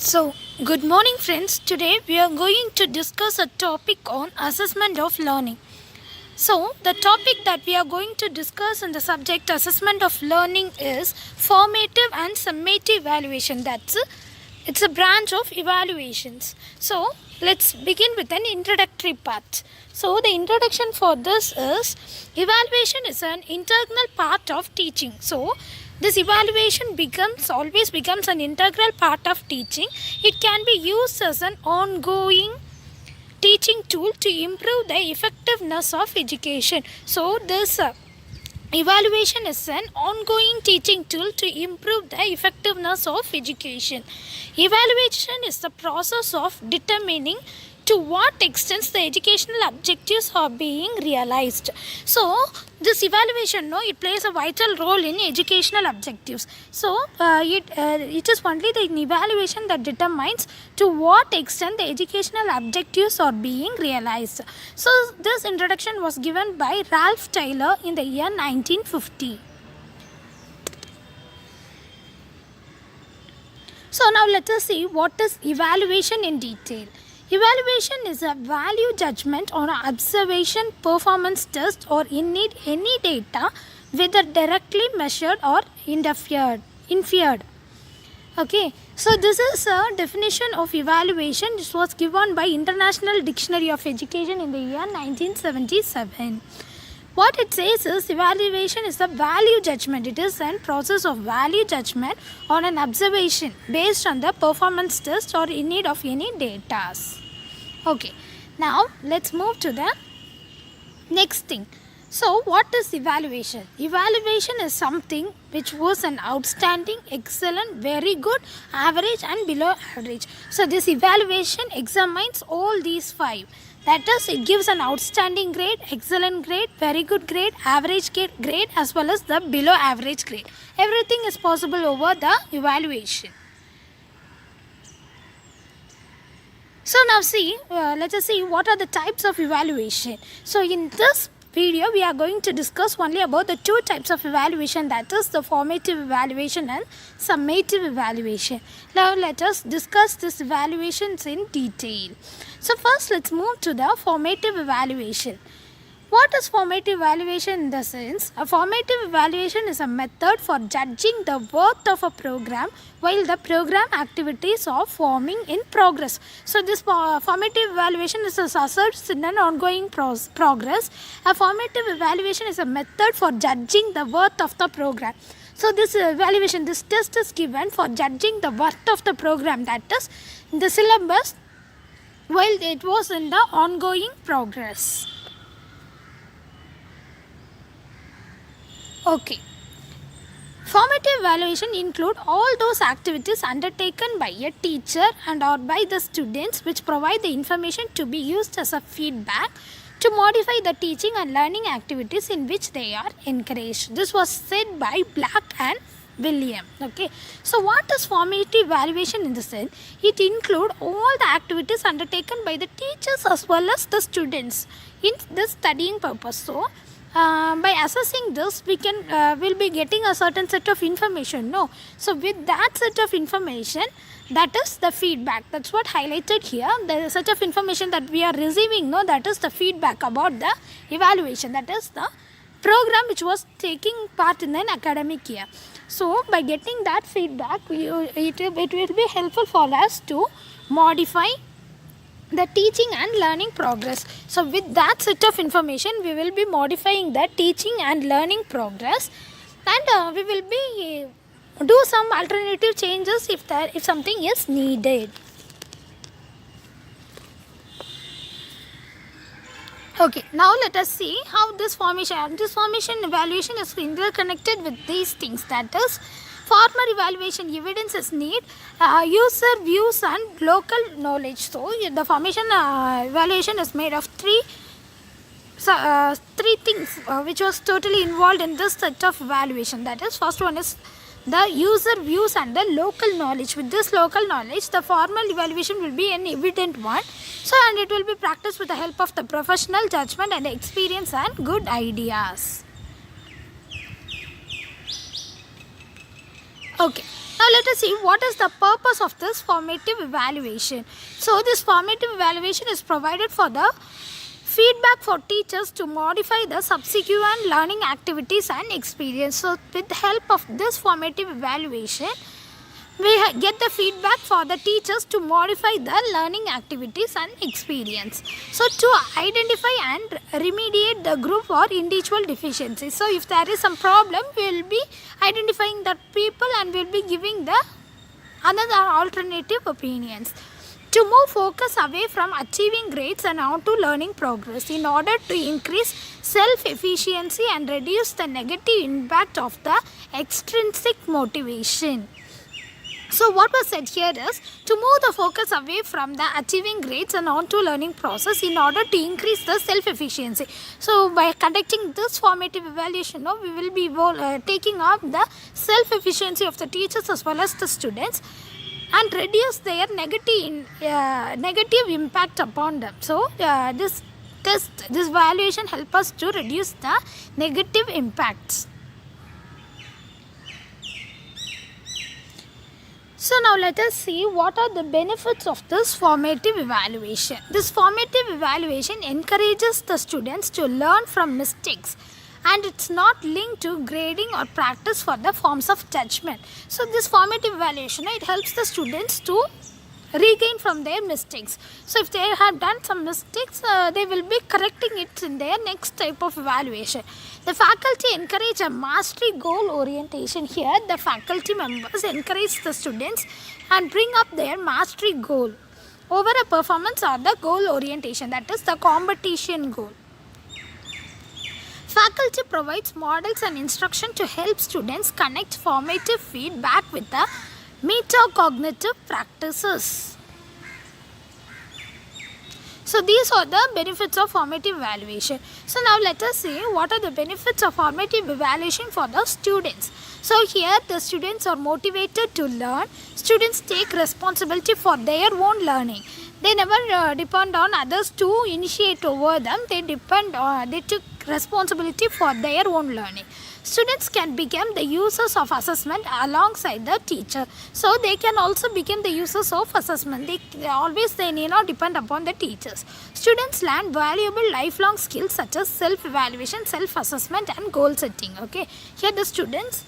So, good morning, friends. Today we are going to discuss a topic on assessment of learning. So, the topic that we are going to discuss in the subject assessment of learning is formative and summative evaluation. It's a branch of evaluations. So, let's begin with an introductory part. So, the introduction for this is evaluation is an integral part of teaching. So, this evaluation always becomes an integral part of teaching. It can be used as an ongoing teaching tool to improve the effectiveness of education. So this evaluation is an ongoing teaching tool to improve the effectiveness of education. Evaluation is the process of determining to what extent the educational objectives are being realized. So this evaluation, it plays a vital role in educational objectives. So it is only the evaluation that determines to what extent the educational objectives are being realized. So this introduction was given by Ralph Taylor in the year 1950. So now let us see what is evaluation in detail. Evaluation is a value judgment on an observation, performance test or indeed any data, whether directly measured or inferred. Okay, so this is a definition of evaluation. This was given by International Dictionary of Education in the year 1977. What it says is evaluation is a value judgment. It is a process of value judgment on an observation based on the performance test or in need of any data. Okay, now let's move to the next thing. So what is evaluation? Evaluation is something which was an outstanding, excellent, very good, average and below average. So this evaluation examines all these five. That is, it gives an outstanding grade, excellent grade, very good grade, average grade as well as the below average grade. Everything is possible over the evaluation. So now let us see what are the types of evaluation. So in this video we are going to discuss only about the two types of evaluation, that is the formative evaluation and summative evaluation. Now let us discuss these evaluations in detail. So first let's move to the formative evaluation. What is formative evaluation in the sense? A formative evaluation is a method for judging the worth of a program while the program activities are forming in progress. So this formative evaluation is assessed in an ongoing progress. A formative evaluation is a method for judging the worth of the program. So this evaluation, this test is given for judging the worth of the program, that is the syllabus while it was in the ongoing progress. Okay. Formative evaluation include all those activities undertaken by a teacher and or by the students which provide the information to be used as a feedback to modify the teaching and learning activities in which they are encouraged. This was said by Black and William. Okay. So what is formative evaluation in the sense? It include all the activities undertaken by the teachers as well as the students in the studying purpose. So by assessing this we will be getting a certain set of information. So with that set of information, that is the feedback. That's what highlighted here. The set of information that we are receiving, that is the feedback about the evaluation. That is the program which was taking part in an academic year. So by getting that feedback, it will be helpful for us to modify the teaching and learning progress. So with that set of information we will be modifying the teaching and learning progress, and we will be do some alternative changes if something is needed. Okay, now let us see how this formation evaluation is interconnected with these things, that is former evaluation evidence is need, user views and local knowledge. So the formation evaluation is made of three things which was totally involved in this set of evaluation. That is, first one is the user views and the local knowledge. With this local knowledge, the formal evaluation will be an evident one. So and it will be practiced with the help of the professional judgment and experience and good ideas. Okay, now let us see what is the purpose of this formative evaluation. So this formative evaluation is provided for the feedback for teachers to modify the subsequent learning activities and experience. So with the help of this formative evaluation, we get the feedback for the teachers to modify the learning activities and experience. So to identify and remediate the group or individual deficiencies. So if there is some problem, we will be identifying the people and we will be giving the another alternative opinions. To move focus away from achieving grades and onto learning progress in order to increase self-efficiency and reduce the negative impact of the extrinsic motivation. So what was said here is to move the focus away from the achieving grades and onto learning process in order to increase the self-efficiency. So by conducting this formative evaluation, we will be taking up the self-efficiency of the teachers as well as the students and reduce their negative impact upon them. So this evaluation help us to reduce the negative impacts. So now let us see what are the benefits of this formative evaluation. This formative evaluation encourages the students to learn from mistakes and it's not linked to grading or practice for the forms of judgment. So this formative evaluation, it helps the students to regain from their mistakes. So if they have done some mistakes, they will be correcting it in their next type of evaluation. The faculty encourage a mastery goal orientation. Here the faculty members encourage the students and bring up their mastery goal over a performance or the goal orientation, that is the competition goal. Faculty provides models and instruction to help students connect formative feedback with the metacognitive practices. So these are the benefits of formative evaluation. So now let us see what are the benefits of formative evaluation for the students. So here the students are motivated to learn. Students take responsibility for their own learning. They never depend on others to initiate over them. They took responsibility for their own learning. Students can become the users of assessment alongside the teacher. So they can also become the users of assessment. They need not depend upon the teachers. Students learn valuable lifelong skills such as self-evaluation, self-assessment and goal setting. Okay, here the students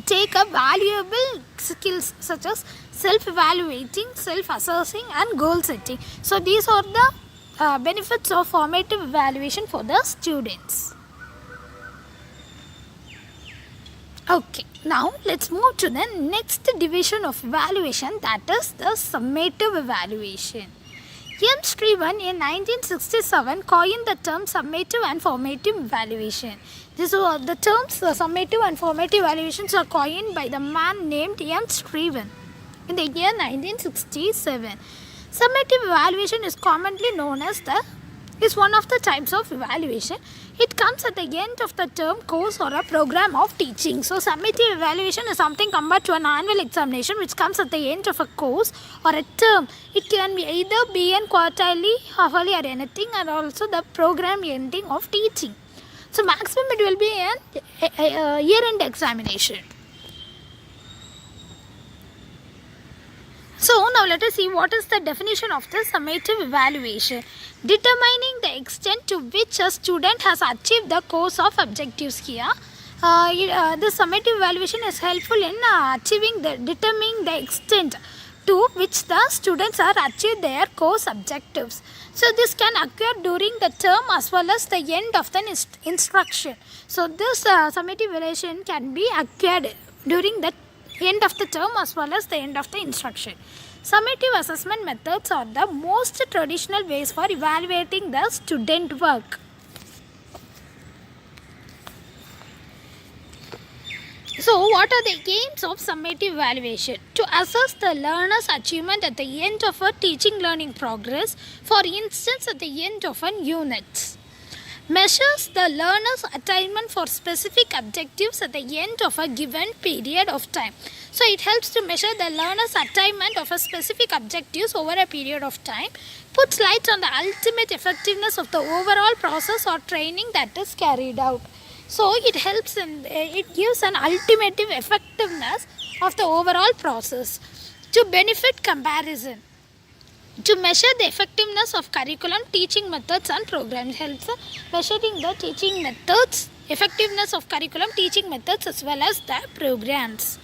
take up valuable skills such as self-evaluating, self-assessing and goal setting. So these are the benefits of formative evaluation for the students. Okay, now let's move to the next division of evaluation, that is the summative evaluation. M. Shrivan in 1967 coined the term summative and formative evaluation. The terms summative and formative evaluations are coined by the man named M. Shrivan in the year 1967. Summative evaluation is commonly known as one of the types of evaluation. It comes at the end of the term, course or a program of teaching. So summative evaluation is something compared to an annual examination which comes at the end of a course or a term. It can be either be an quarterly, halfly or anything, and also the program ending of teaching. So maximum it will be a year-end examination. So now let us see what is the definition of the summative evaluation. Determining the extent to which a student has achieved the course of objectives. Here the summative evaluation is helpful in determining the extent to which the students are achieved their course objectives. So this can occur during the term as well as the end of the instruction. So this summative evaluation can be occurred during the end of the term as well as the end of the instruction. Summative assessment methods are the most traditional ways for evaluating the student work. So what are the aims of summative evaluation? To assess the learner's achievement at the end of a teaching learning progress, for instance at the end of an unit. Measures the learner's attainment for specific objectives at the end of a given period of time. So it helps to measure the learner's attainment of a specific objectives over a period of time, puts light on the ultimate effectiveness of the overall process or training that is carried out. So it helps in it gives an ultimate effectiveness of the overall process. To benefit comparison, to measure the effectiveness of curriculum, teaching methods and programs, helps measuring the teaching methods, effectiveness of curriculum, teaching methods as well as the programs.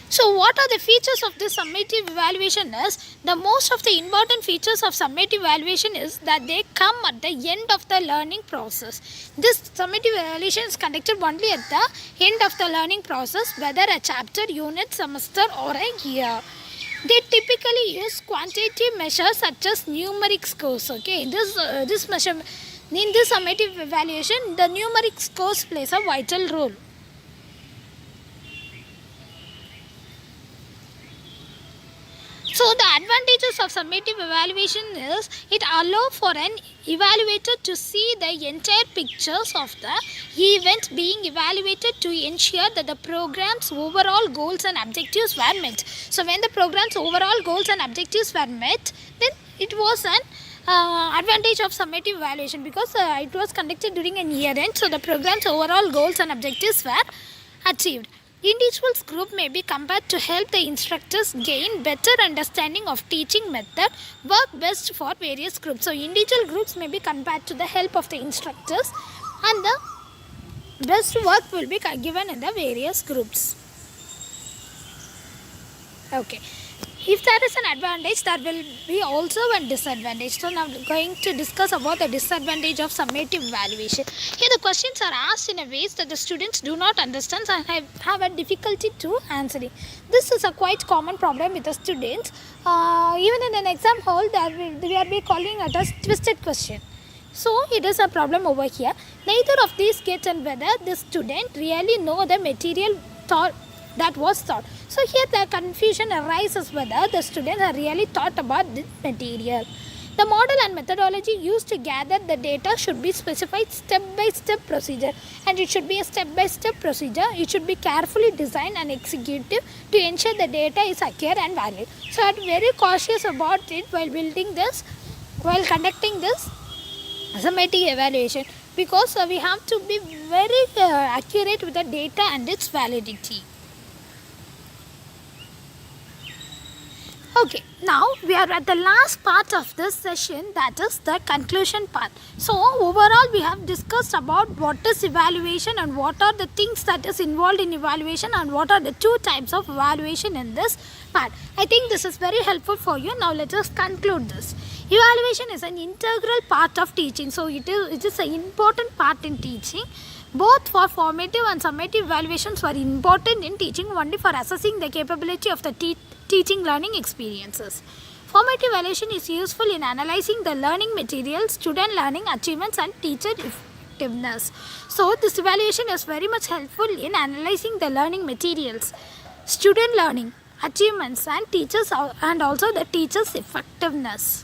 So what are the features of this summative evaluation is, the most of the important features of summative evaluation is that they come at the end of the learning process. This summative evaluation is conducted only at the end of the learning process, whether a chapter, unit, semester or a year. They typically use quantitative measures such as numeric scores. Okay, in this summative evaluation, the numeric scores plays a vital role. So the advantages of summative evaluation is it allows for an evaluator to see the entire pictures of the event being evaluated to ensure that the program's overall goals and objectives were met. So when the program's overall goals and objectives were met, then it was an advantage of summative evaluation, because it was conducted during an year end, so the program's overall goals and objectives were achieved. Individuals group may be compared to help the instructors gain better understanding of teaching method work best for various groups. So individual groups may be compared to the help of the instructors, and the best work will be given in the various groups. Okay. If there is an advantage, there will be also one disadvantage. So now we are going to discuss about the disadvantage of summative evaluation. Here the questions are asked in a ways that the students do not understand and have a difficulty to answering. This is a quite common problem with the students. Even in an exam hall, we are calling it as twisted question. So it is a problem over here. Neither of these gets and whether the student really know the material that was taught. So here the confusion arises whether the students are really taught about this material. The model and methodology used to gather the data should be specified step-by-step procedure, and it should be a step-by-step procedure. It should be carefully designed and executed to ensure the data is accurate and valid. So I am very cautious about it while conducting this summative evaluation, because we have to be very accurate with the data and its validity. Okay, now we are at the last part of this session, that is the conclusion part. So overall we have discussed about what is evaluation and what are the things that is involved in evaluation and what are the two types of evaluation in this part. I think this is very helpful for you. Now let us conclude this. Evaluation is an integral part of teaching. So it is an important part in teaching. Both for formative and summative evaluations were important in teaching only for assessing the capability of the teaching learning experiences. Formative evaluation is useful in analyzing the learning materials, student learning achievements and teacher effectiveness. So this evaluation is very much helpful in analyzing the learning materials, student learning achievements and teachers, and also the teacher's effectiveness.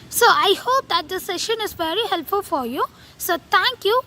So I hope that this session is very helpful for you. So thank you.